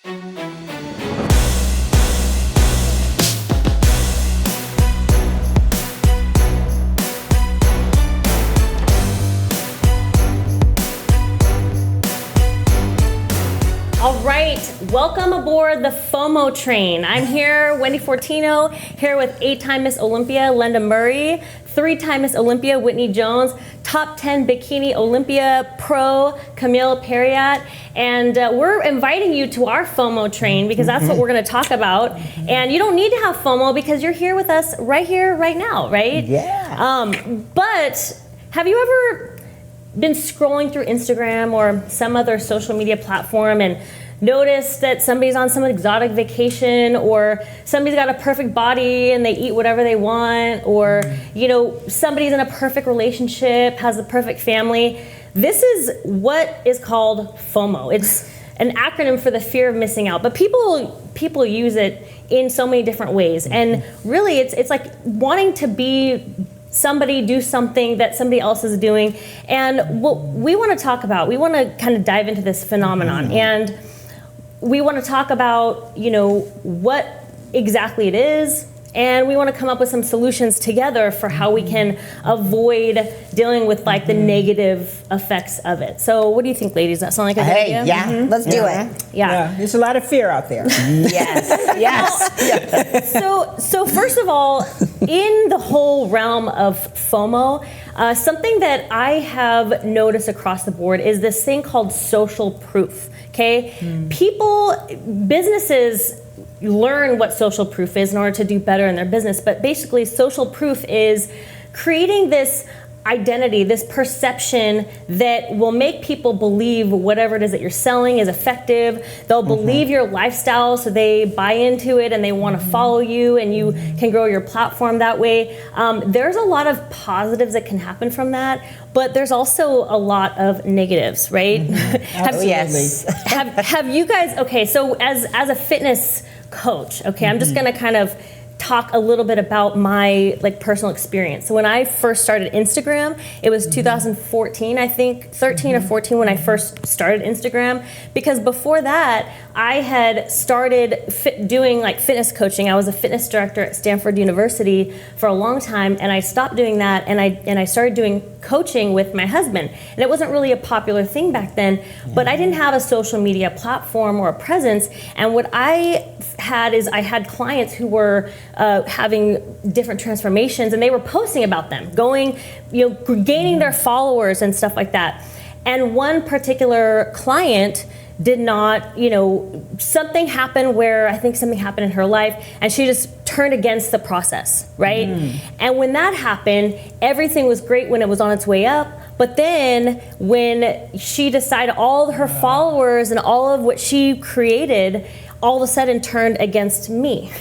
All right, welcome aboard the FOMO train. I'm here, Wendy Fortino, here with 8-time Miss Olympia, Lenda Murray, 3-time Miss Olympia, Whitney Jones, top 10 Bikini Olympia pro, Camille Periat, and we're inviting you to our FOMO train because that's what we're gonna talk about. And you don't need to have FOMO because you're here with us right here, right now, right? Yeah. But have you ever been scrolling through Instagram or some other social media platform and noticed that somebody's on some exotic vacation, or somebody's got a perfect body and they eat whatever they want, or you know, somebody's in a perfect relationship, has the perfect family? This is what is called FOMO. It's an acronym for the fear of missing out, but people use it in so many different ways. And really it's like wanting to be somebody, do something that somebody else is doing. And what we want to talk about, we want to kind of dive into this phenomenon, and we want to talk about, you know, what exactly it is, and we want to come up with some solutions together for how we can avoid dealing with like the negative effects of it. So what do you think, ladies? Does that sound like a good idea? Yeah, let's do it. Yeah. There's a lot of fear out there. Yes. So first of all, in the whole realm of FOMO, something that I have noticed across the board is this thing called social proof. Okay, businesses learn what social proof is in order to do better in their business. But basically, social proof is creating this identity, this perception that will make people believe whatever it is that you're selling is effective. They'll believe your lifestyle, so they buy into it and they want to follow you, and you can grow your platform that way. There's a lot of positives that can happen from that, but there's also a lot of negatives, right? Have you guys, okay, so as a fitness coach, okay, I'm just gonna kind of talk a little bit about my like personal experience. So when I first started Instagram, it was 2014, I think, 13 or 14 when I first started Instagram, because before that I had started doing like fitness coaching. I was a fitness director at Stanford University for a long time, and I stopped doing that, and I started doing coaching with my husband. And it wasn't really a popular thing back then, but I didn't have a social media platform or a presence. And what I had is I had clients who were having different transformations, and they were posting about them, going, you know, gaining their followers and stuff like that. And one particular client did not, you know, something happened where I think something happened in her life, and she just turned against the process, right? And when that happened, everything was great when it was on its way up. But then when she decided, all of her followers and all of what she created all of a sudden turned against me.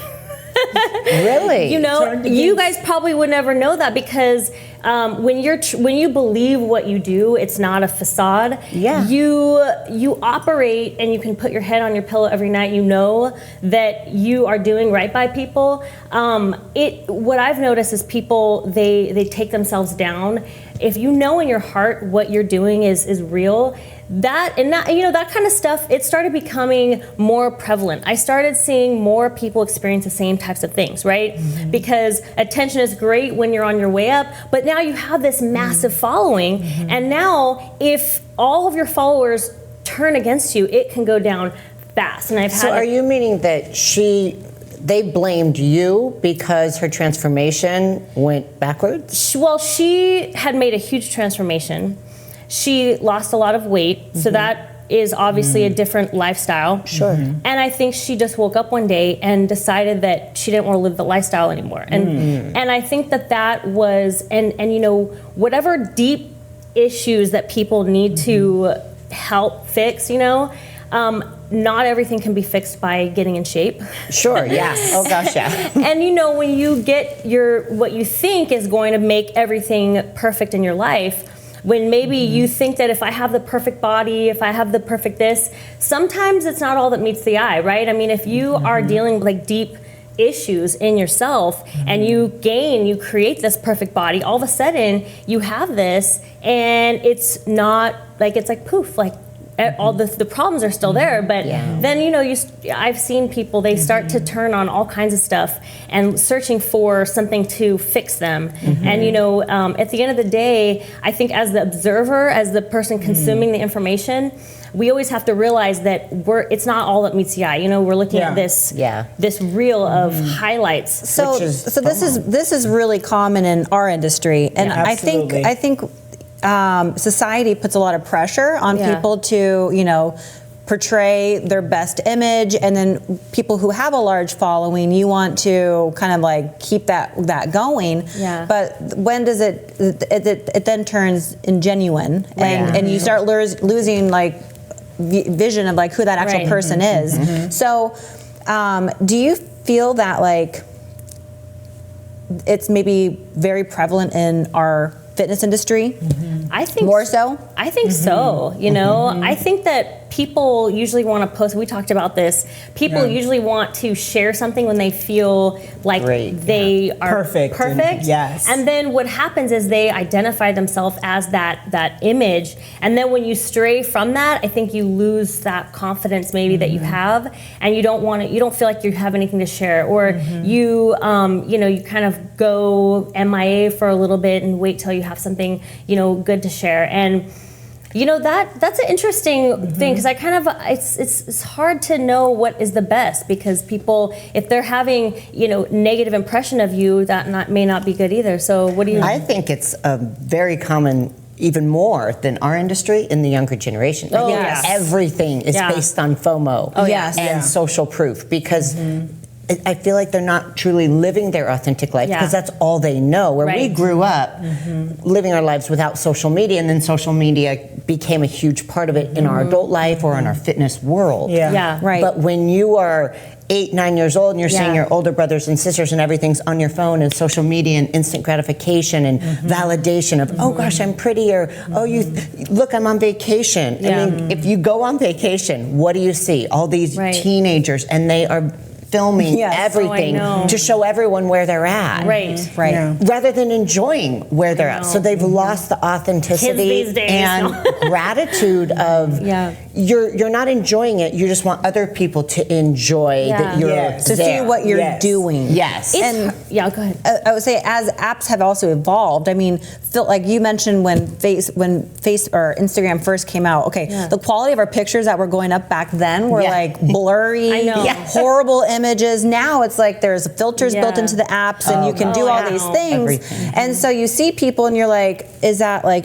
Really? You know, you guys probably would never know that, because when you believe what you do, it's not a facade. Yeah. You operate, and you can put your head on your pillow every night. You know that you are doing right by people. What I've noticed is people, they take themselves down. If you know in your heart what you're doing is real, that kind of stuff, it started becoming more prevalent. I started seeing more people experience the same types of things, right? Because attention is great when you're on your way up, but now you have this massive following, and now if all of your followers turn against you, it can go down fast. And So are you meaning that they blamed you because her transformation went backwards? Well, she had made a huge transformation. She lost a lot of weight, so that is obviously a different lifestyle. Sure. And I think she just woke up one day and decided that she didn't want to live the lifestyle anymore. And I think that was, and you know, whatever deep issues that people need to help fix, you know, not everything can be fixed by getting in shape. Sure, yes. Oh gosh, yeah. And you know, when you get what you think is going to make everything perfect in your life, when maybe you think that if I have the perfect body, if I have the perfect this, sometimes it's not all that meets the eye, right? I mean, if you are dealing with like deep issues in yourself and you create this perfect body, all of a sudden you have this, and it's not like, it's like poof, like all the problems are still there, but then I've seen people, they start to turn on all kinds of stuff and searching for something to fix them. And at the end of the day, I think as the observer, as the person consuming the information, we always have to realize that it's not all that meets the eye. We're looking at this reel of highlights. So this is really common in our industry, and I think society puts a lot of pressure on people to portray their best image, and then people who have a large following, you want to kind of like keep that going. But when does it then turns ingenuine, and you start losing like vision of like who that actual person is. So do you feel that like it's maybe very prevalent in our fitness industry? I think more so. I think so. I think that people usually want to post. We talked about this. People usually want to share something when they feel like they are perfect. And then what happens is they identify themselves as that image. And then when you stray from that, I think you lose that confidence maybe that you have, and you don't want to. You don't feel like you have anything to share, or you you kind of go MIA for a little bit and wait till you have something good to share. And that's an interesting thing, because I kind of it's hard to know what is the best, because people, if they're having negative impression of you, that may not be good either. So what do you? I think it's very common, even more than our industry, in the younger generation. I think everything is based on FOMO and social proof, because I feel like they're not truly living their authentic life, because that's all they know. Where we grew up living our lives without social media, and then social media became a huge part of it in our adult life or in our fitness world. But when you are 8, 9 years old and you're seeing your older brothers and sisters and everything's on your phone and social media and instant gratification and validation of, oh gosh, I'm pretty, or oh, look, I'm on vacation. I mean, if you go on vacation, what do you see? All these teenagers, and they are filming everything to show everyone where they're at. Rather than enjoying where they're at. So they've lost the authenticity and gratitude of you're not enjoying it, you just want other people to enjoy that you're there. To see what you're doing. And go ahead. I would say, as apps have also evolved, I mean, like you mentioned, when Face or Instagram first came out, the quality of our pictures that were going up back then were like blurry, horrible images. Now it's like there's filters built into the apps, and you can do all these things. And so you see people, and you're like, is that like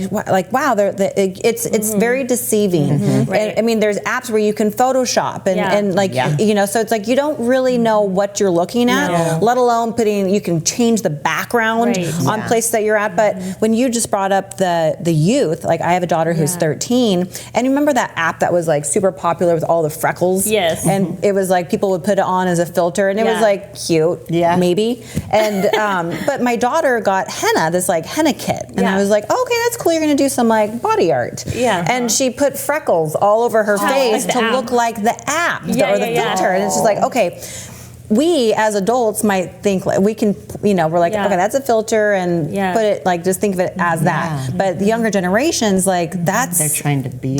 wow? It's very deceiving. I mean, there's apps where you can Photoshop and like so it's like you don't really know what you're looking at, let alone you can change the background on places that you're at. But when you just brought up the youth, like I have a daughter who's 13, and you remember that app that was like super popular with all the freckles? And it was like people would put it on as a filter, and it was like cute, maybe. And but my daughter got this like henna kit, and I was like, okay, that's cool. You're gonna do some like body art. And she put freckles all over her face to look like the app or the filter, and it's just like, okay. We as adults might think like we can, we're like, okay, that's a filter, and put it like, just think of it as that. But the younger generations, like they're trying to be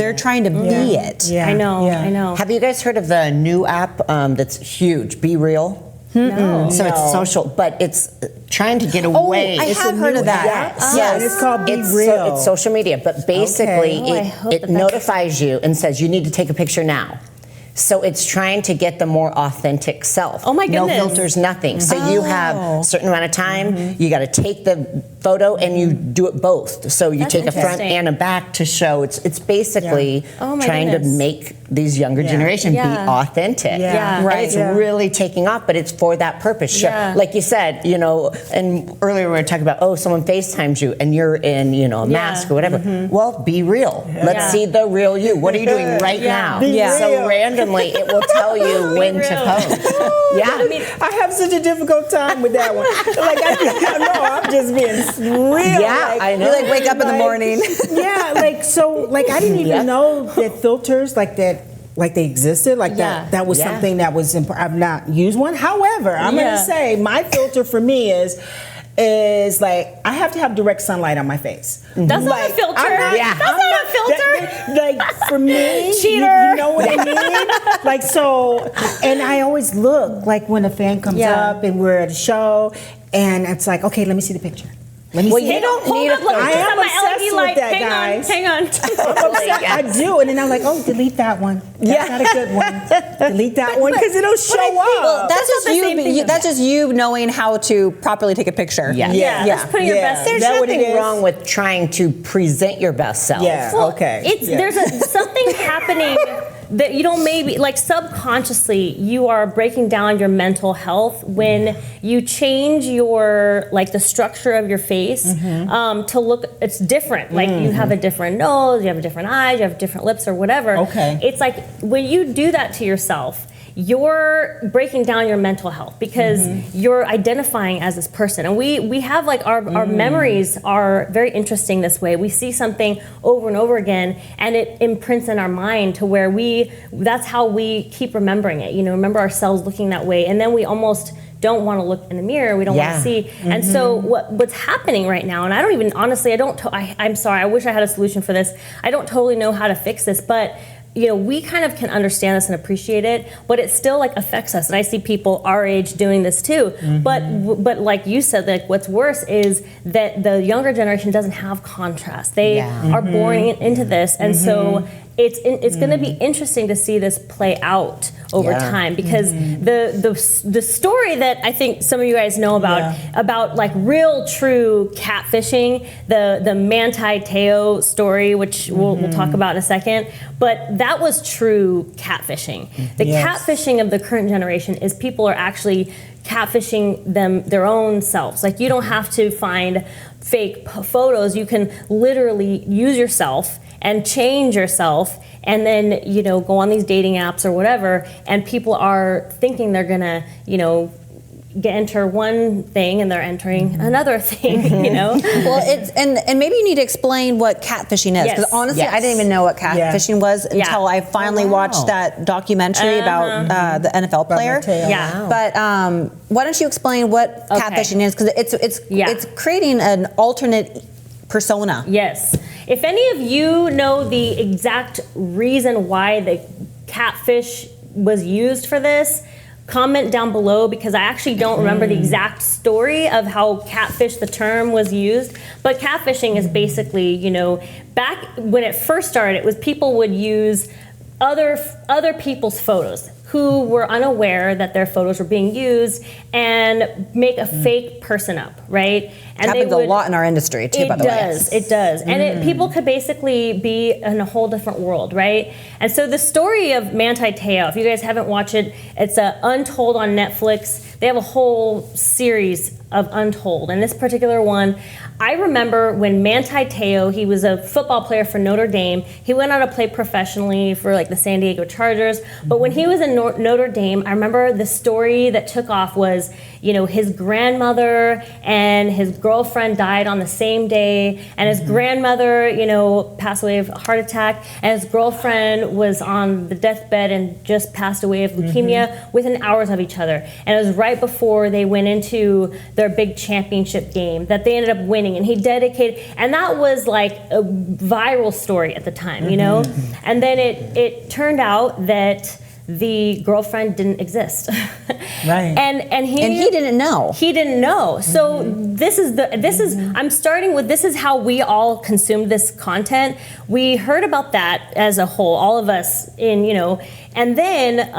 it. I know. Have you guys heard of the new app that's huge, Be Real? No. So it's social, but it's trying to get away. I have heard of that. Yes. It's called Be Real. It's social media, but basically it notifies you and says you need to take a picture now. So it's trying to get the more authentic self. Oh my goodness. No filters, nothing. So you have a certain amount of time, you got to take the photo and you do it both. So you take a front and a back to show. It's basically trying to make these younger generation be authentic. And it's really taking off, but it's for that purpose. Like you said, and earlier we were talking about, someone FaceTimes you and you're in, a mask or whatever. Well, be real. Let's see the real you. What are you doing right now? So randomly it will tell you when to post. I have such a difficult time with that one. Like I'm just being real. I know. You like wake up in the morning. I didn't even know that filters like that. Like they existed, like that was something that was important. I've not used one. However, I'm going to say my filter for me is is like I have to have direct sunlight on my face. That's not a filter. Yeah. That's not a filter. Like for me, Cheater. You know what I mean? Like so, and I always look like when a fan comes up and we're at a show, and it's like, okay, let me see the picture. Let me see. You don't hold up. Look, I am obsessed with that, guys. Hang on. I do, and then I'm like, oh, delete that one. That's not a good one. Delete that one because it'll show up. Well, that's just you. That's just you knowing how to properly take a picture. Yeah. Just putting your best. There's nothing wrong with trying to present your best self. Yeah. Well, okay. There's something happening that you don't maybe like subconsciously you are breaking down your mental health when you change your like the structure of your face to look it's different. Like you have a different nose, you have a different eyes, you have different lips or whatever. Okay. It's like when you do that to yourself, you're breaking down your mental health because you're identifying as this person. And we have like our memories are very interesting this way. We see something over and over again and it imprints in our mind to where that's how we keep remembering it. You know, remember ourselves looking that way. And then we almost don't want to look in the mirror. We don't want to see. And so what's happening right now, and I don't even, honestly, I'm sorry, I wish I had a solution for this. I don't totally know how to fix this, but you know, we kind of can understand this and appreciate it, but it still like affects us. And I see people our age doing this too. But like you said, like what's worse is that the younger generation doesn't have contrast. They are born into this, and so it's going to be interesting to see this play out over time because the story that I think some of you guys know about like real true catfishing, the Manti Te'o story, which we'll talk about in a second, but that was true catfishing. The catfishing of the current generation is people are actually catfishing their own selves. Like you don't have to find fake photos. You can literally use yourself and change yourself and then, you know, go on these dating apps or whatever, and people are thinking they're gonna, you know, enter one thing and they're entering another thing, you know? Well, it's and maybe you need to explain what catfishing is, because honestly, I didn't even know what catfishing was until I finally watched that documentary about the NFL player. But why don't you explain what catfishing is? Because it's creating an alternate persona. Yes. If any of you know the exact reason why the catfish was used for this, comment down below, because I actually don't remember the exact story of how catfish, the term, was used. But catfishing is basically, you know, back when it first started, it was people would use other people's photos who were unaware that their photos were being used and make a fake person up, right? And happens a lot in our industry too, by the way. It does. And people could basically be in a whole different world, right? And so the story of Manti Te'o, if you guys haven't watched it, it's Untold on Netflix. They have a whole series of Untold. And this particular one, I remember when Manti Te'o, he was a football player for Notre Dame. He went on to play professionally for like the San Diego Chargers. But when he was in Notre Dame, I remember the story that took off was, you know, his grandmother and his girlfriend died on the same day. And his grandmother, you know, passed away of a heart attack. And his girlfriend was on the deathbed and just passed away of leukemia within hours of each other. And it was right before they went into their big championship game that they ended up winning. And he dedicated, and that was like a viral story at the time, you know? And then it turned out that the girlfriend didn't exist. Right. And he didn't know. He didn't know. So I'm starting with, this is how we all consumed this content. We heard about that as a whole, all of us in, you know, and then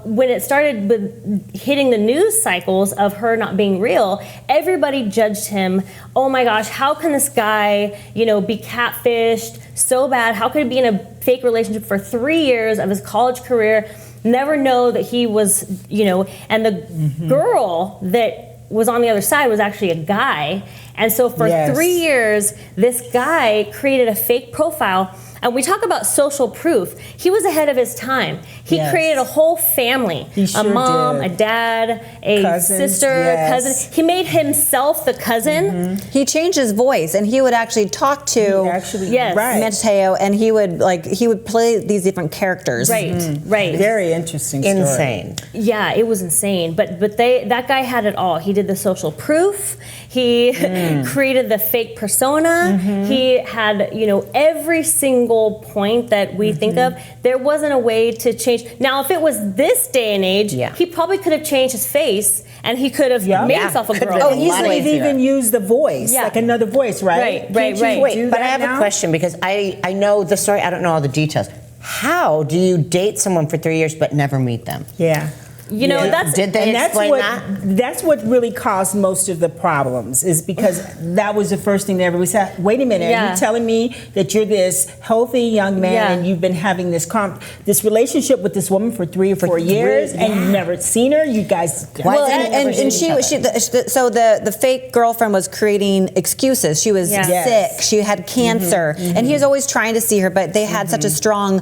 when it started with hitting the news cycles of her not being real, everybody judged him. Oh my gosh, how can this guy, you know, be catfished so bad? How could he be in a fake relationship for 3 years of his college career, never know that he was, you know, and the girl that was on the other side was actually a guy. And so for 3 years, this guy created a fake profile And we talk about social proof. He was ahead of his time. He created a whole family. He sure a mom, did. a dad, a sister, a cousin. He made himself the cousin. He changed his voice, and he would actually talk to Mateo, and he would play these different characters. Right. Very interesting story. Insane. Yeah, it was insane. But that guy had it all. He did the social proof. He created the fake persona. He had, every single point that we think of. There wasn't a way to change. Now, if it was this day and age, he probably could have changed his face, and he could have made himself a girl. Oh, easily even use the voice, like another voice, right? Right. Wait, but I have a question, because I know the story. I don't know all the details. How do you date someone for 3 years but never meet them? Yeah. Did they explain that? That's what really caused most of the problems, is because that was the first thing that everybody said. Wait a minute, are you telling me that you're this healthy young man and you've been having this relationship with this woman for 3 or 4 years and you've never seen her? You guys, so the fake girlfriend was creating excuses. She was sick. She had cancer, and he was always trying to see her, but they had such a strong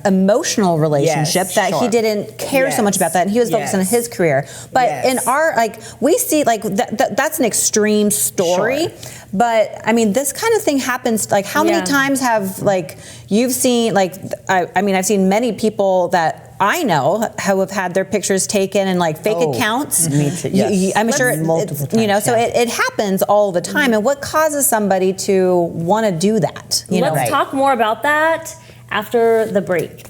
emotional relationship that he didn't care so much about that. And he was focused on his career. But in our, we see, that's an extreme story. But, I mean, this kind of thing happens, how many times have, you've seen, I've seen many people that I know who have had their pictures taken and fake accounts. Me too, yes. I'm sure multiple times, so it happens all the time. And what causes somebody to want to do that? Let's talk more about that after the break.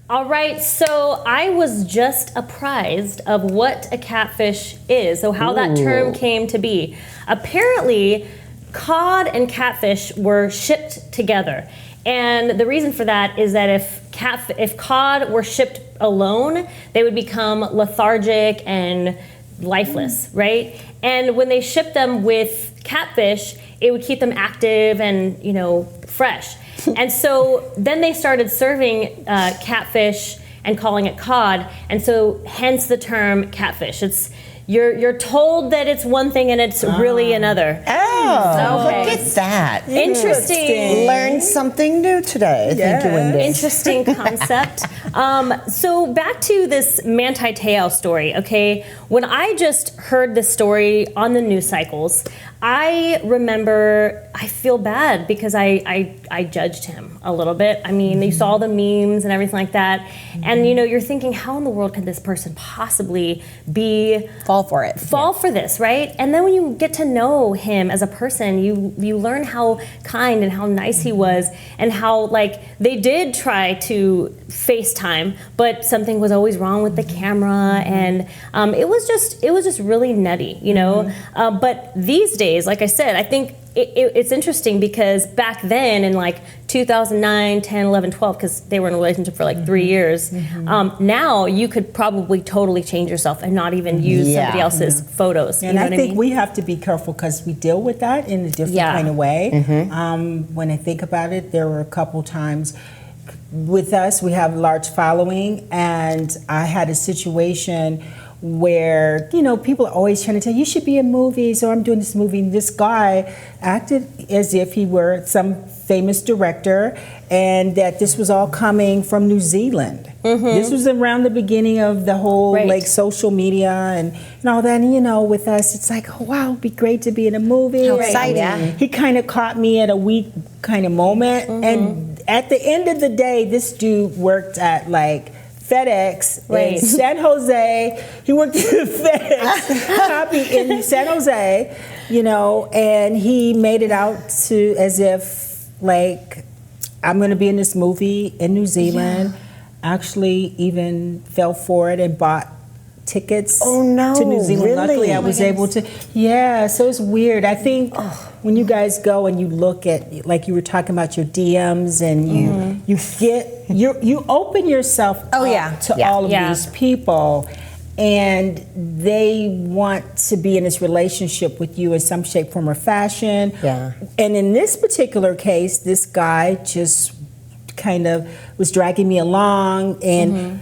All right, so I was just apprised of what a catfish is, so how that term came to be. Apparently, cod and catfish were shipped together. And the reason for that is that if cod were shipped alone, they would become lethargic and lifeless, right? And when they shipped them with catfish, it would keep them active and, fresh. And so then they started serving catfish and calling it cod, and so hence the term catfish. You're told that it's one thing and it's really another. Oh, look at that. Interesting. Learned something new today. Thank you, Wendy. Interesting concept. So back to this Manti Te'o story, okay? When I just heard this story on the news cycles, I remember I feel bad because I judged him a little bit. I mean, you saw the memes and everything like that. And, you're thinking, how in the world could this person possibly fall for it? Fall for this, right? And then when you get to know him as a person, you learn how kind and how nice he was, and how they did try to FaceTime, but something was always wrong with the camera, and it was just really nutty, But these days, like I said, I think it's interesting because back then in 2009, 10, 11, 12, because they were in a relationship for 3 years, now you could probably totally change yourself and not even use somebody else's photos. And I think we have to be careful because we deal with that in a different kind of way. When I think about it, there were a couple times with us, we have a large following, and I had a situation where, people are always trying to tell you should be in movies, or I'm doing this movie. And this guy acted as if he were some famous director, and that this was all coming from New Zealand. This was around the beginning of the whole social media and all that. And with us, it's oh wow, it'd be great to be in a movie. How exciting! He kind of caught me at a weak kind of moment, and at the end of the day, this dude worked at FedEx in San Jose. He worked at the FedEx copy in San Jose, and he made it out to as if I'm going to be in this movie in New Zealand. Actually, even fell for it and bought tickets to New Zealand. Really? Luckily, I was able to. Yeah, so it's weird. I think when you guys go and you look at, you were talking about your DMs, and you open yourself up to all of these people, and they want to be in this relationship with you in some shape, form, or fashion. Yeah. And in this particular case, this guy just kind of was dragging me along, and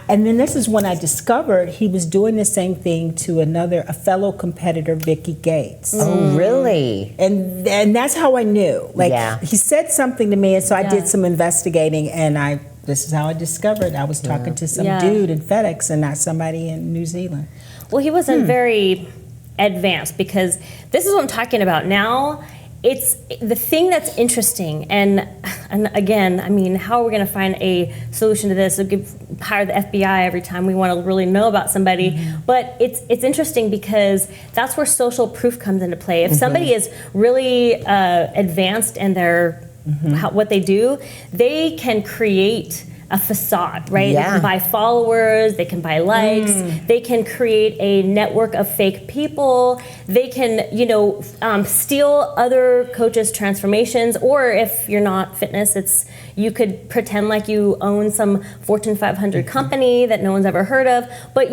and then this is when I discovered he was doing the same thing to a fellow competitor, Vicky Gates. Oh, really? And that's how I knew. Like, he said something to me, and so I did some investigating, and this is how I discovered I was talking to some dude in FedEx and not somebody in New Zealand. Well, he wasn't very advanced, because this is what I'm talking about now. It's the thing that's interesting, and again, I mean, how are we going to find a solution to this? Hire the FBI every time we want to really know about somebody. But it's interesting, because that's where social proof comes into play. If somebody is really advanced in their what they do, they can create a facade, right? Yeah. They can buy followers, they can buy likes, they can create a network of fake people, they can, steal other coaches' transformations, or if you're not fitness, you could pretend like you own some Fortune 500 company that no one's ever heard of, but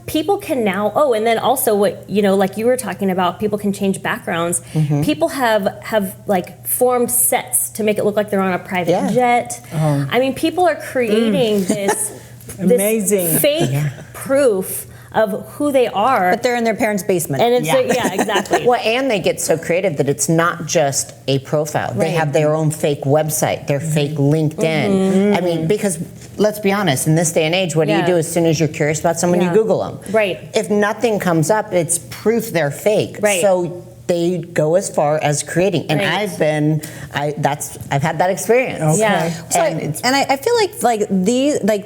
people can now, and then also what, like you were talking about, people can change backgrounds. People have like formed sets to make it look like they're on a private jet. I mean, people are creating this amazing fake proof of who they are. But they're in their parents' basement. And it's exactly. Well, and they get so creative that it's not just a profile. They have their own fake website, their fake LinkedIn. I mean, because let's be honest, in this day and age, what do you do as soon as you're curious about someone? You Google them. Right. If nothing comes up, it's proof they're fake. Right. So they go as far as creating, and I've had that experience. Okay. Yeah. So I feel like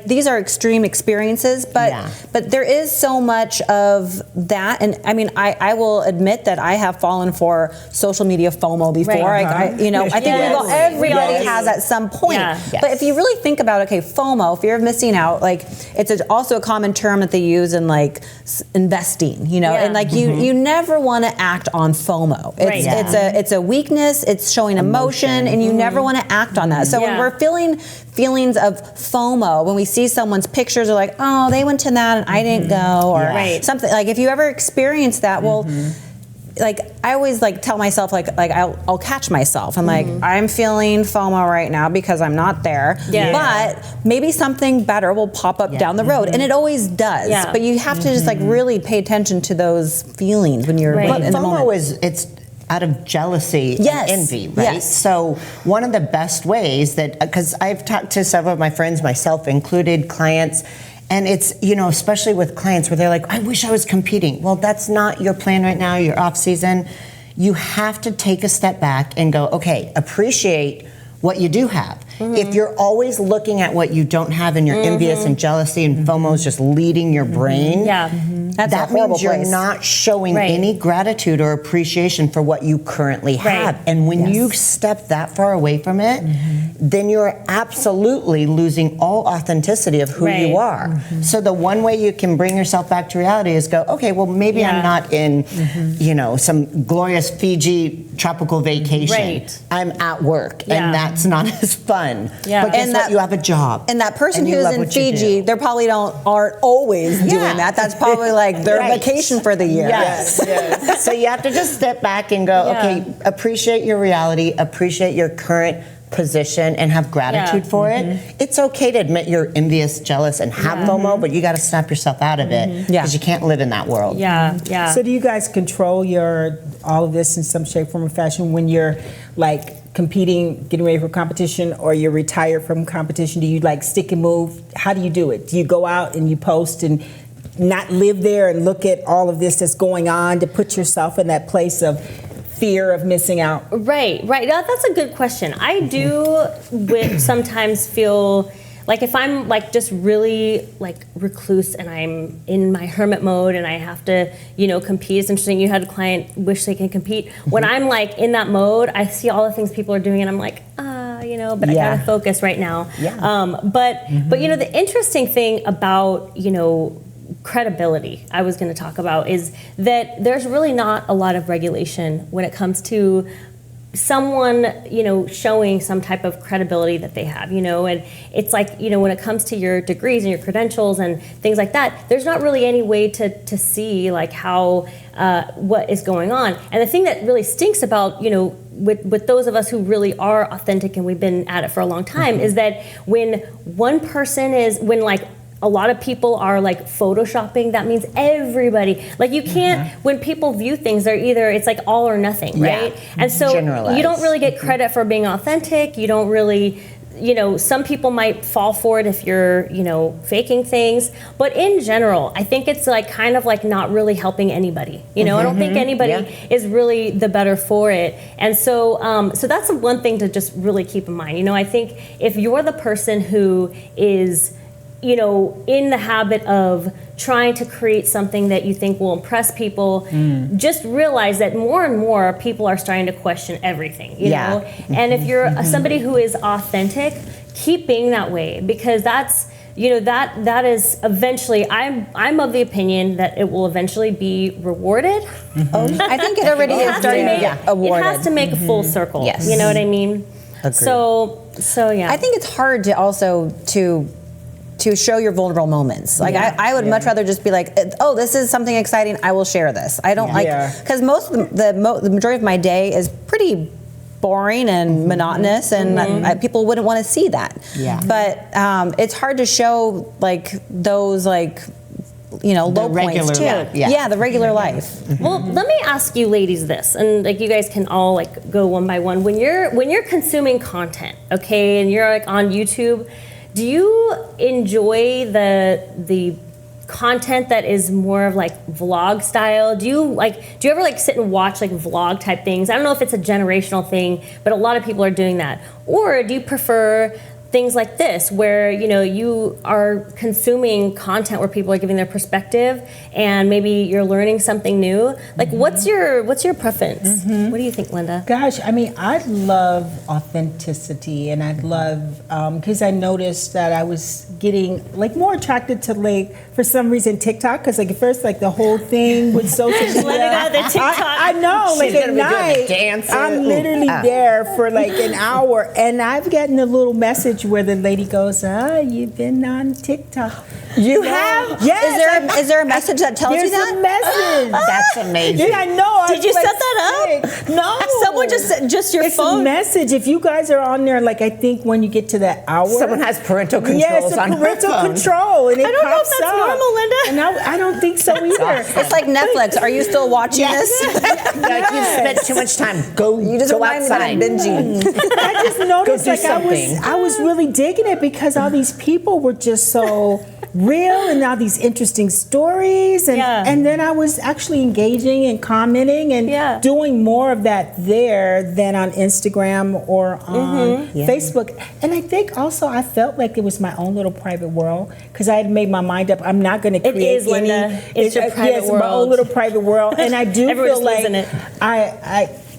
these are extreme experiences, but there is so much of that, and I mean I will admit that I have fallen for social media FOMO before. I think everybody has at some point. Yeah. But if you really think about FOMO, fear of missing out, like it's also a common term that they use in like investing, and like you never want to act on FOMO. It's a weakness. It's showing emotion, and you never want to act on that. So when we're feeling feelings of FOMO, when we see someone's pictures, are like, oh, they went to that and I didn't go, or something. Like if you ever experience that, well. Like I always like tell myself like I'll catch myself. I'm like, I'm feeling FOMO right now because I'm not there. But maybe something better will pop up down the road, and it always does. But you have to just like really pay attention to those feelings when you're in the moment. FOMO it's out of jealousy and envy, right? Yes. So one of the best ways because I've talked to several of my friends, myself included, clients. And it's, especially with clients where they're like, I wish I was competing. Well, that's not your plan right now. You're off season. You have to take a step back and go, okay, appreciate what you do have. If you're always looking at what you don't have and you're envious and jealousy and FOMO is just leading your brain, that means you're not showing any gratitude or appreciation for what you currently have. And when you step that far away from it, then you're absolutely losing all authenticity of who you are. So the one way you can bring yourself back to reality is go, okay, well, maybe I'm not in, some glorious Fiji tropical vacation. I'm at work, and that's not as fun. But guess what? You have a job. And that person who's in Fiji, they probably aren't always doing that. That's probably like their vacation for the year. Yes. So you have to just step back and go, okay, appreciate your reality, appreciate your current position, and have gratitude for it. It's okay to admit you're envious, jealous, and have FOMO, but you got to snap yourself out of it because you can't live in that world. So do you guys control all of this in some shape, form, or fashion when you're like competing, getting ready for competition, or you're retired from competition? Do you like stick and move? How do you do it? Do you go out and you post and not live there and look at all of this that's going on to put yourself in that place of fear of missing out? Right. That's a good question. I do sometimes feel like if I'm like just really like recluse and I'm in my hermit mode and I have to, compete. It's interesting. You had a client wish they can compete. When I'm like in that mode, I see all the things people are doing and I'm like, but I gotta focus right now. But the interesting thing about, credibility I was going to talk about is that there's really not a lot of regulation when it comes to someone, you know, showing some type of credibility that they have, you know, and it's like, you know, when it comes to your degrees and your credentials and things like that, there's not really any way to see like how, what is going on. And the thing that really stinks about, you know, with those of us who really are authentic and we've been at it for a long time is that when like a lot of people are like photoshopping, that means everybody, like you can't, when people view things, they're either, it's like all or nothing, right? And so you don't really get credit for being authentic. You don't really, you know, some people might fall for it if you're, you know, faking things. But in general, I think it's like kind of like not really helping anybody. You know, I don't think anybody is really the better for it. And so, so that's one thing to just really keep in mind. You know, I think if you're the person who is, you know, in the habit of trying to create something that you think will impress people, just realize that more and more people are starting to question everything, you know? And if you're somebody who is authentic, keep being that way, because that's, you know, that is eventually, I'm of the opinion that it will eventually be rewarded. I think it already is starting to get awarded. It has to make a full circle, you know what I mean? Agreed. So yeah. I think it's hard to also to show your vulnerable moments. Like I would much rather just be like, oh, this is something exciting, I will share this. I don't like, because most of the majority of my day is pretty boring and monotonous, and people wouldn't want to see that. But it's hard to show like those like, you know, low points too. The regular life. Well, let me ask you ladies this, and like you guys can all like go one by one. When you're consuming content, okay, and you're like on YouTube, do you enjoy the content that is more of like vlog style? Do you ever like sit and watch like vlog type things? I don't know if it's a generational thing, but a lot of people are doing that. Or do you prefer things like this, where, you know, you are consuming content where people are giving their perspective and maybe you're learning something new? Like, what's your preference? What do you think, Lenda? Gosh, I mean, I love authenticity, and I love, because I noticed that I was getting like more attracted to, like, for some reason, TikTok, because like at first, like the whole thing with social media. I know, like at night, I'm literally there for like an hour, and I've gotten a little message where the lady goes, you've been on TikTok. You have? Yes. Is there a message that tells you that? There's a message. That's amazing. Yeah, I know. Did you set that up? No. Someone just your it's phone? It's a message. If you guys are on there, like I think when you get to that hour. Someone has parental controls on parental her phone. control. And it I don't know if pops that's up. normal, Lenda. And I don't think so either. It's like Netflix. Are you still watching this? Like you've spent too much time. You just go remind me that I'm outside. binging. I just noticed Go do like I was really digging it, because all these people were just so real, and all these interesting stories, and then I was actually engaging and commenting and doing more of that there than on Instagram or on Facebook. And I think also I felt like it was my own little private world, because I had made my mind up. I'm not going to create is, any. Lenda. It's your private world. My own little private world, and I do feel like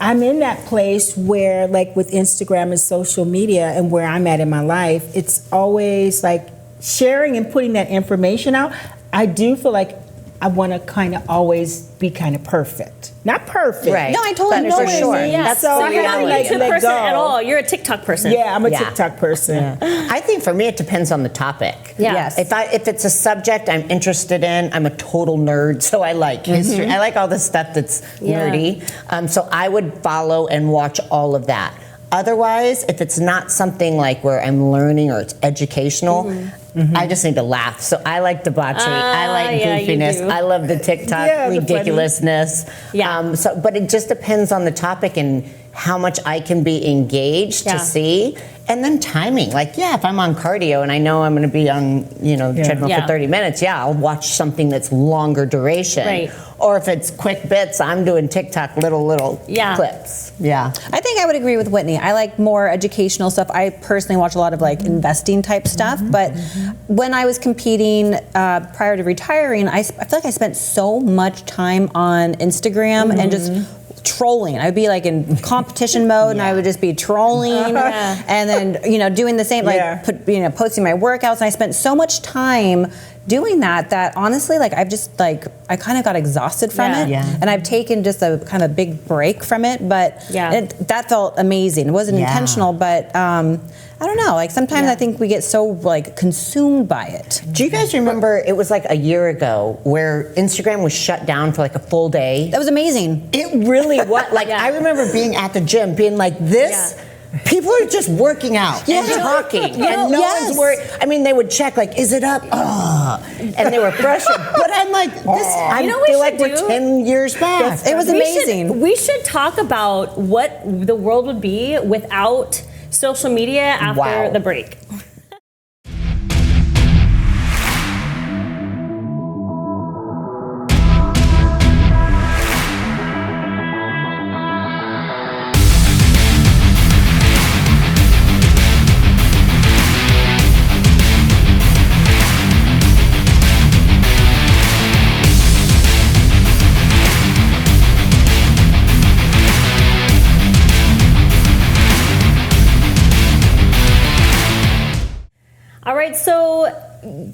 I'm in that place where, like with Instagram and social media and where I'm at in my life, it's always like sharing and putting that information out. I do feel like I want to kind of always be kind of perfect. Not perfect. Right. No, I totally know for what you sure. mean. Yeah. So you're not a YouTube person at all. You're a TikTok person. Yeah, I'm a TikTok person. I think for me it depends on the topic. Yeah. Yes. If it's a subject I'm interested in, I'm a total nerd, so I like history. I like all the stuff that's nerdy. So I would follow and watch all of that. Otherwise, if it's not something like where I'm learning or it's educational, I just need to laugh. So I like debauchery. I like goofiness. I love the TikTok ridiculousness. But it just depends on the topic and how much I can be engaged to see. And then timing. Like, if I'm on cardio and I know I'm going to be on, treadmill for 30 minutes, I'll watch something that's longer duration. Right. Or if it's quick bits, I'm doing TikTok little clips. Yeah. I think I would agree with Whitney. I like more educational stuff. I personally watch a lot of like investing type stuff. But when I was competing prior to retiring, I feel like I spent so much time on Instagram and just trolling. I'd be like in competition mode and I would just be trolling and then doing the same, like posting my workouts, and I spent so much time doing that honestly, like I've just like, I kind of got exhausted from it. Yeah. And I've taken just a kind of big break from it, but that felt amazing. It wasn't intentional, but I don't know, like sometimes I think we get so like consumed by it. Do you guys remember, it was like a year ago where Instagram was shut down for like a full day? That was amazing. It really was. Like I remember being at the gym being like this. People are just working out and talking, and no one's worried. I mean, they would check, like, is it up? And they were frustrated. But I'm like, this, I feel like we're 10 years back. It was amazing. We should talk about what the world would be without social media after the break. All right, so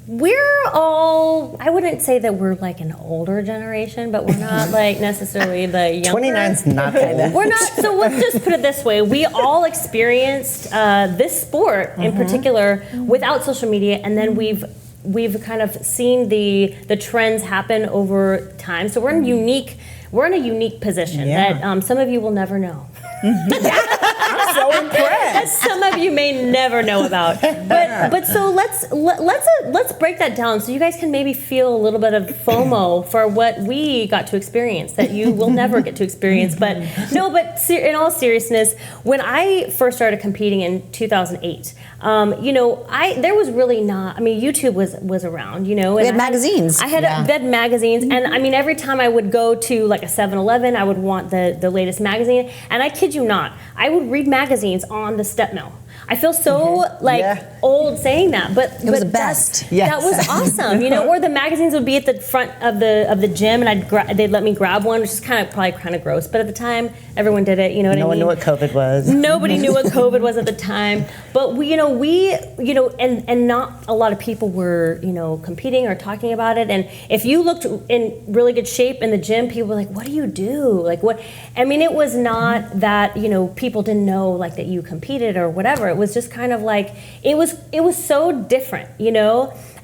we're all, I wouldn't say that we're like an older generation, but we're not like necessarily the younger. 29's not old. We're not, so let's just put it this way. We all experienced this sport in particular without social media, and then we've kind of seen the trends happen over time. So we're in a unique position that some of you will never know. I'm so impressed. Some of you may never know about, but so let's break that down so you guys can maybe feel a little bit of FOMO for what we got to experience that you will never get to experience. But in all seriousness, when I first started competing in 2008, there was really not. I mean, YouTube was around. We had magazines. I had magazines, and I mean, every time I would go to like a 7-Eleven, I would want the latest magazine, and I kid you not, I would read magazines on the step mill. I feel so old saying that, but it was the best. That was awesome, Or the magazines would be at the front of the gym, and they'd let me grab one, which is probably kind of gross. But at the time, everyone did it. You know what I mean? No one knew what COVID was. Nobody knew what COVID was at the time. But and not a lot of people were competing or talking about it. And if you looked in really good shape in the gym, people were like, "What do you do? Like what?" I mean, it was not that people didn't know like that you competed or whatever. It was just kind of like it was so different,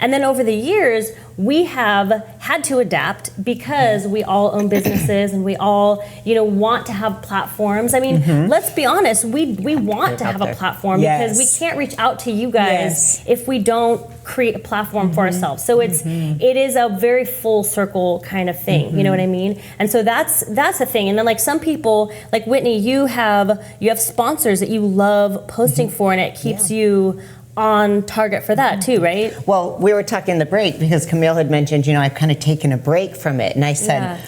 And then over the years, we have had to adapt because we all own businesses and we all, want to have platforms. I mean, let's be honest, we want to have a platform because we can't reach out to you guys if we don't create a platform for ourselves. So it is a very full circle kind of thing, you know what I mean? And so that's the thing. And then like some people, like Whitney, you have sponsors that you love posting for, and it keeps you on target for that too, right? Well, we were talking in the break because Camille had mentioned, I've kind of taken a break from it, and I said,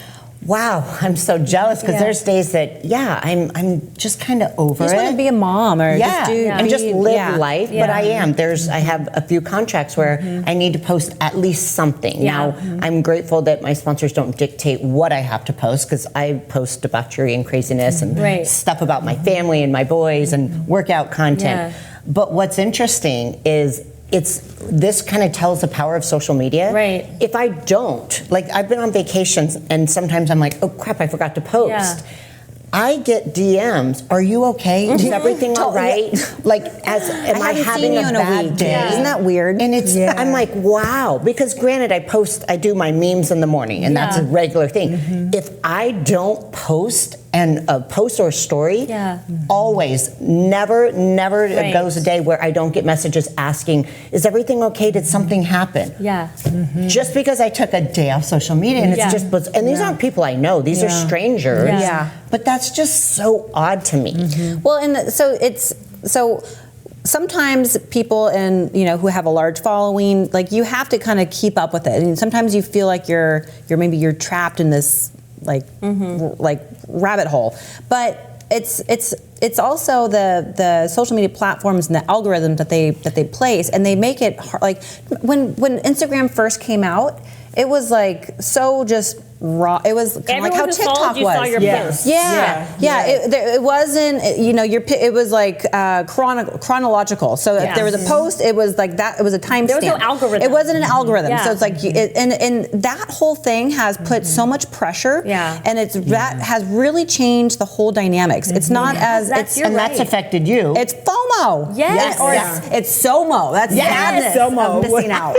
wow, I'm so jealous because there's days that, I'm just kind of over it. You just want to be a mom or just live life, but I am. I have a few contracts where I need to post at least something. Now, I'm grateful that my sponsors don't dictate what I have to post because I post debauchery and craziness and stuff about my family and my boys and workout content. But what's interesting is this kind of tells the power of social media. Right. If I don't, like I've been on vacations and sometimes I'm like, oh crap, I forgot to post. Yeah. I get DMs. Are you okay? Is everything all right? Like, am I having a bad day? Isn't that weird? And I'm like, wow. Because granted, I do my memes in the morning, and that's a regular thing. If I don't post and a post or a story, always, never goes a day where I don't get messages asking, is everything okay? Did something happen? Yeah. Just because I took a day off social media, and it's just, and these aren't people I know. These are strangers. Yeah. But that's just so odd to me. Well, and so sometimes people who have a large following, like you have to kind of keep up with it. And sometimes you feel like you're trapped in this like rabbit hole. But it's also the social media platforms and the algorithms that they place, and they make it hard. Like when Instagram first came out, it was like so just raw. It was kind of like how TikTok you was. Saw your post. It wasn't. It was like chronological. So if there was a post, it was like that. It was a timestamp. There was no algorithm. It wasn't an algorithm. So it's like, and that whole thing has put so much pressure. And that has really changed the whole dynamics. It's not as that's affected you. It's FOMO. Yes. Or it's SOMO. That's sadness of missing out.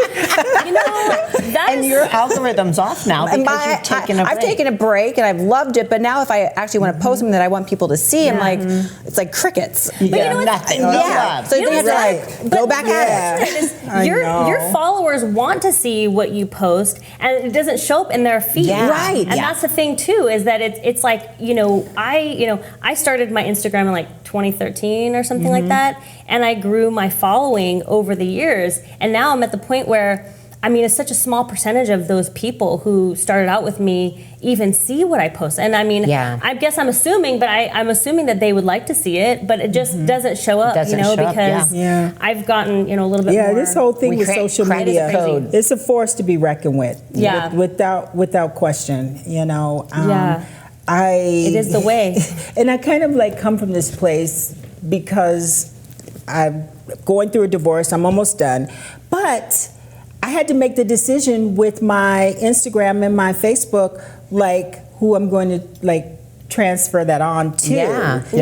And your algorithm's off now because you've taken a break. I've taken a break and I've loved it, but now if I actually want to post something that I want people to see, I'm like, it's like crickets. You get nothing. So you have to like go back at it. Your followers want to see what you post, and it doesn't show up in their feed. Right. And that's the thing too, is that it's like, I started my Instagram in like 2013 or something like that, and I grew my following over the years, and now I'm at the point where, I mean, it's such a small percentage of those people who started out with me even see what I post. And I mean, I guess I'm assuming, but I'm assuming that they would like to see it, but it just doesn't show up, because I've gotten, a little bit more. Yeah, this whole thing with social media, it's a force to be reckoned with. Yeah. Without question, it is the way. And I kind of like come from this place because I'm going through a divorce. I'm almost done. But I had to make the decision with my Instagram and my Facebook, like who I'm going to like transfer that on to. You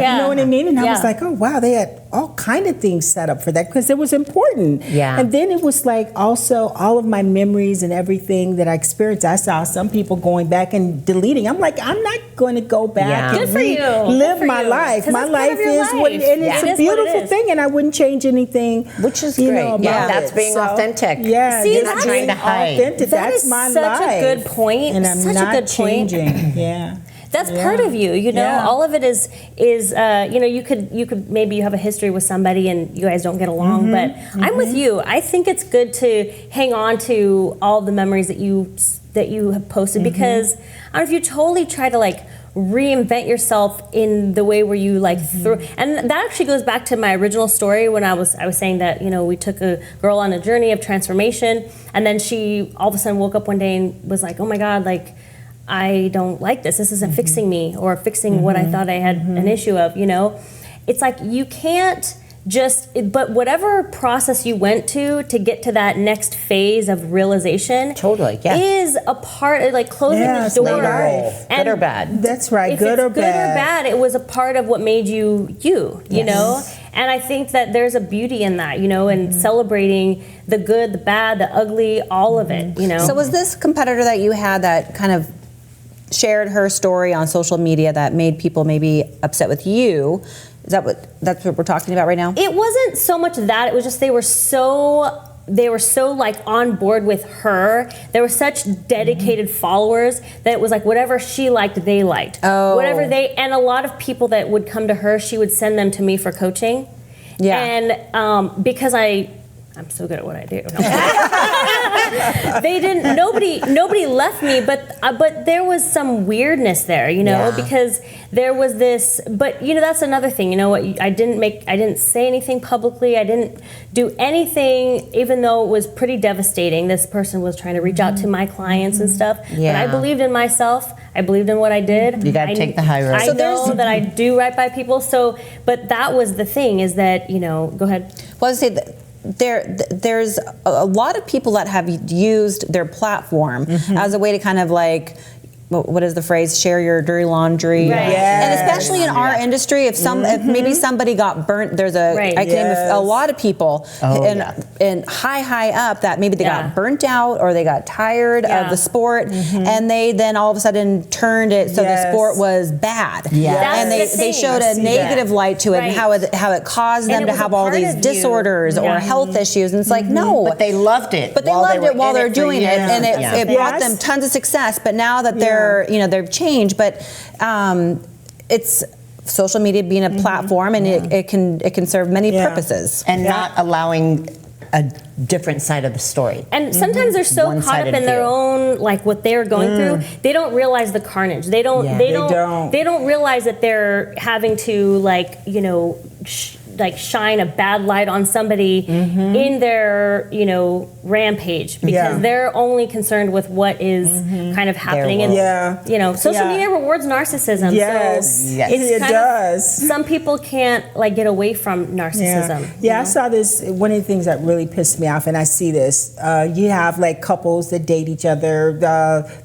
know what I mean? And I was like, oh wow, they had all kind of things set up for that because it was important. And then it was like also all of my memories and everything that I experienced. I saw some people going back and deleting. I'm like, I'm not going to go back and live my life. My life is what it is, and it's a beautiful thing, and I wouldn't change anything. Which is great. That's being authentic. Yeah, see, not trying to hide. Authentic. That's my life. Such a good point. And I'm not changing. That's part of you, all of it is you could maybe you have a history with somebody and you guys don't get along, but I'm with you. I think it's good to hang on to all the memories that you have posted, because I don't know if you totally try to like reinvent yourself in the way where you like throw, and that actually goes back to my original story when I was saying that we took a girl on a journey of transformation, and then she all of a sudden woke up one day and was like, oh my God, like I don't like this. This isn't fixing me or fixing what I thought I had an issue of, It's like you can't but whatever process you went to get to that next phase of realization is a part of like closing the door. Good or bad. That's right, if good it's or good or bad, it was a part of what made you, And I think that there's a beauty in that, and celebrating the good, the bad, the ugly, all of it, So was this competitor that you had that kind of shared her story on social media that made people maybe upset with you? That's what we're talking about right now? It wasn't so much that, it was just they were so like on board with her. They were such dedicated followers that it was like whatever she liked, they liked. And a lot of people that would come to her, she would send them to me for coaching. And because I'm so good at what I do. Nobody left me, but there was some weirdness there, because there was this, but that's another thing, I didn't say anything publicly. I didn't do anything, even though it was pretty devastating. This person was trying to reach out to my clients and stuff, but I believed in myself. I believed in what I did. You got to take the high road. I know that I do right by people. So, but that was the thing, is that, go ahead. Well, I was going to say there's a lot of people that have used their platform as a way to kind of like, what is the phrase? Share your dirty laundry. Right. And especially in our industry, if maybe somebody got burnt, I can name a lot of people and high up that maybe they got burnt out or they got tired of the sport, and they then all of a sudden turned it so the sport was bad. And they showed a negative light to it and how it caused them to have all these disorders or health issues. And it's like, no. But they loved it. But they loved it while they're doing it, and it brought them tons of success. But now that they've changed, but it's social media being a platform, and it can serve many purposes, and not allowing a different side of the story. And sometimes they're so caught up in their own, like what they're going through, they don't realize the carnage. They don't realize that they're having to like shine a bad light on somebody in their, you know, rampage, because they're only concerned with what is kind of happening. And, you know, social media rewards narcissism. Yes, so it does. Some people can't like get away from narcissism. Yeah, I saw this, one of the things that really pissed me off, and I see this, you have like couples that date each other,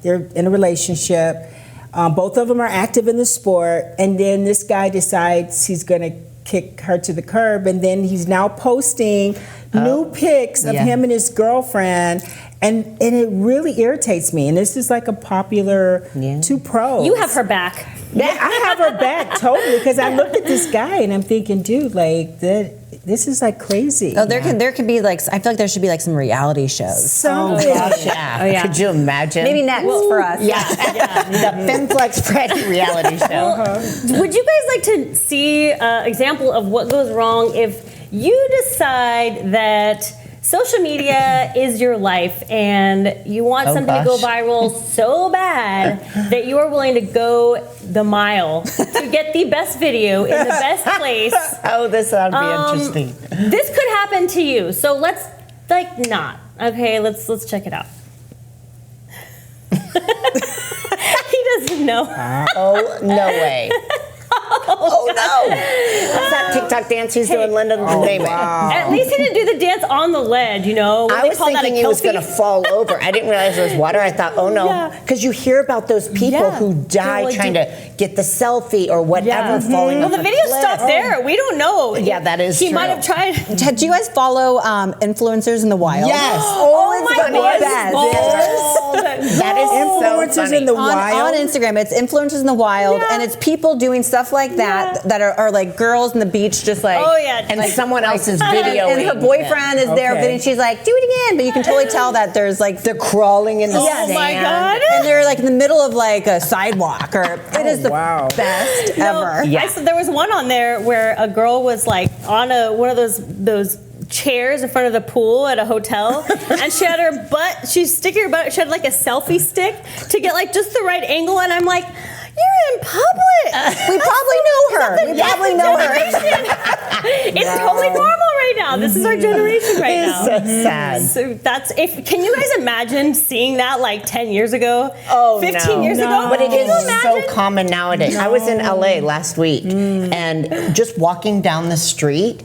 they're in a relationship, both of them are active in the sport, and then this guy decides he's going to kick her to the curb, and then he's now posting new pics of him and his girlfriend, and it really irritates me. And this is like a popular two pros. You have her back. Yeah, I have her back totally, because I looked at this guy and I'm thinking, dude, like this is like crazy. Oh, there could be like, I feel like there should be like some reality shows. Oh gosh, yeah. Could you imagine? Maybe next for us. The FemFlex Friday reality show. Would you guys like to see an example of what goes wrong if you decide that social media is your life and you want something to go viral so bad that you are willing to go the mile to get the best video in the best place? Oh, this would be interesting. This could happen to you. So let's not. Okay, let's check it out. He doesn't know. Oh, no way. Oh no! What's that TikTok dance he's doing, Lenda? Name it. At least he didn't do the dance on the ledge, you know? I was thinking he was going to fall over. I didn't realize there was water. I thought, oh no. Because you hear about those people who die trying to get the selfie or whatever falling off the video stopped there. We don't know. Yeah, that is true. He might have tried. Do you guys follow influencers in the wild? Yes. Oh my God. That is influencers so funny. in the wild. On Instagram, it's influencers in the wild, and it's people doing stuff like that that are like girls on the beach, just like and like, someone else's video, and her boyfriend is there, and she's like, do it again, but you can totally tell that there's like they're crawling in the sand. Oh my God! And they're like in the middle of like a sidewalk, or it is the best ever. Yeah. There was one on there where a girl was like on one of those chairs in front of the pool at a hotel, and she had her butt, she's sticking her butt, she had like a selfie stick to get like just the right angle, and I'm like, you're in public. We probably know her. We probably know her. It's totally normal right now. This is our generation right now. It's so sad. So can you guys imagine seeing that like 10 years ago? Oh, 15 years ago? But it is so common nowadays. I was in LA last week, and just walking down the street,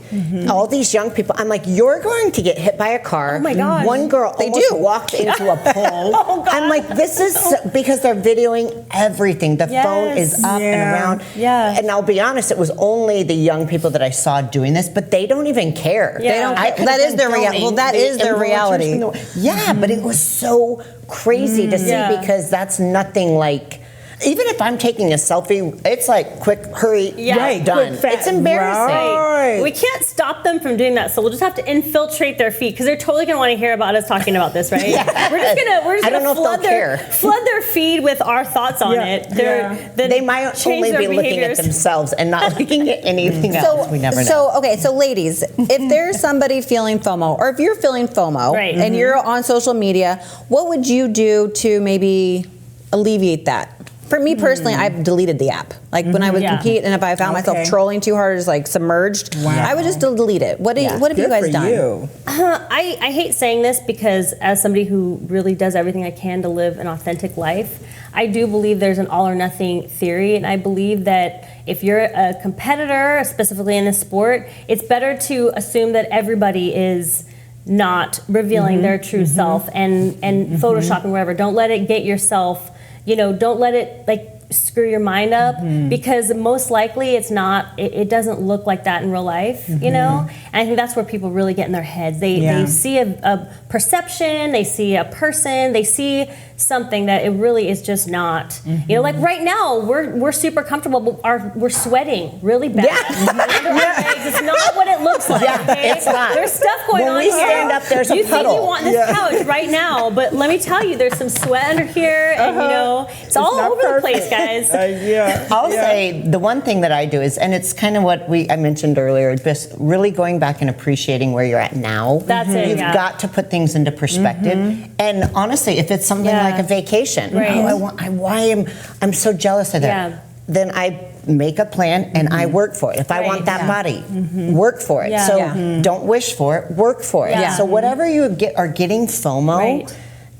all these young people, I'm like, you're going to get hit by a car. Oh my gosh. One girl walked into a pole. I'm like, this is because they're videoing everything. The phone is up and around. Yeah. And I'll be honest, it was only the young people that I saw doing this, but they don't even care. Yeah. They don't care. That is their reality. Well, that is their reality. But it was so crazy to see, because that's nothing like. Even if I'm taking a selfie, it's like quick, hurry, done. Quick, it's embarrassing. Right. We can't stop them from doing that, so we'll just have to infiltrate their feed, because they're totally gonna want to hear about us talking about this, right? We're just gonna flood their feed with our thoughts on it. They might only be looking at themselves and not looking at anything else. We never know. So ladies, if there's somebody feeling FOMO, or if you're feeling FOMO, and you're on social media, what would you do to maybe alleviate that? For me personally, I've deleted the app. Like when I would compete, and if I found myself trolling too hard, or just like submerged, I would just delete it. What have you guys done? I hate saying this, because as somebody who really does everything I can to live an authentic life, I do believe there's an all or nothing theory, and I believe that if you're a competitor, specifically in this sport, it's better to assume that everybody is not revealing their true self and photoshopping wherever. Don't let it get yourself. Don't let it like screw your mind up, because most likely it's not. It doesn't look like that in real life, And I think that's where people really get in their heads. They see a perception, they see a person, they see something that it really is just not. Like right now we're super comfortable, but we're sweating really bad. Under our legs. It's not what it looks like. Okay? It's not. There's stuff going on here. When we stand up, there's a puddle. You think you want this couch right now, but let me tell you, there's some sweat under here, and it's all over the place, guys. I'll say the one thing that I do is, and it's kind of what I mentioned earlier, just really going back and appreciating where you're at now. That's it. You've got to put things into perspective. And honestly, if it's something like a vacation, I'm so jealous of that. Then I make a plan and I work for it. If I want that body, work for it. So don't wish for it, work for it. So whatever you are getting FOMO,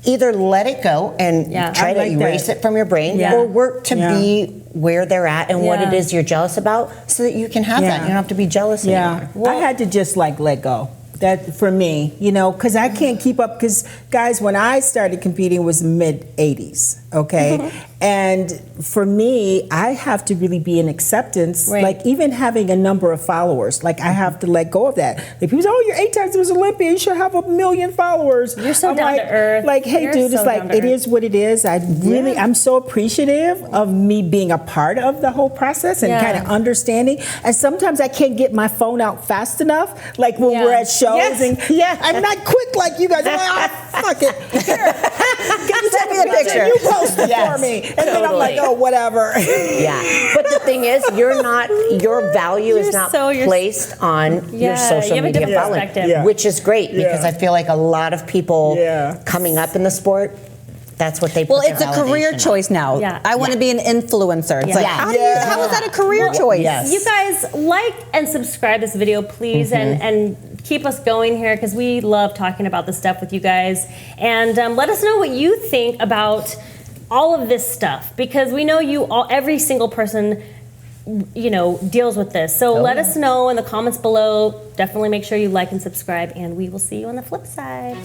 either let it go and try to erase it from your brain, or work to be where they're at and what it is you're jealous about, so that you can have that. You don't have to be jealous anymore. Well, I had to just like let go. That for me, you know, because I can't keep up. Because guys, when I started competing, it was mid '80s, okay, and for me, I have to really be in acceptance. Like even having a number of followers, like I have to let go of that. Like people say, "Oh, you're 8 times Miss Olympia. You should have 1 million followers." You're so down to earth. Like, hey, You're dude, so it's like it is what it is. I'm so appreciative of me being a part of the whole process and kind of understanding. And sometimes I can't get my phone out fast enough, like when we're at shows. And I'm not quick like you guys. I'm like, oh, fuck it. Here, send me the picture. You post it for me, and then I'm like, oh, whatever. But the thing is, your value is not placed on your social media following, which is great because I feel like a lot of people coming up in the sport, that's what they put it's a career choice now. I want to be an influencer. It's like, how is that a career choice? You guys like and subscribe this video, please, and keep us going here because we love talking about this stuff with you guys. And let us know what you think about all of this stuff, because we know every single person, you know, deals with this. So let us know in the comments below. Definitely make sure you like and subscribe, and we will see you on the flip side.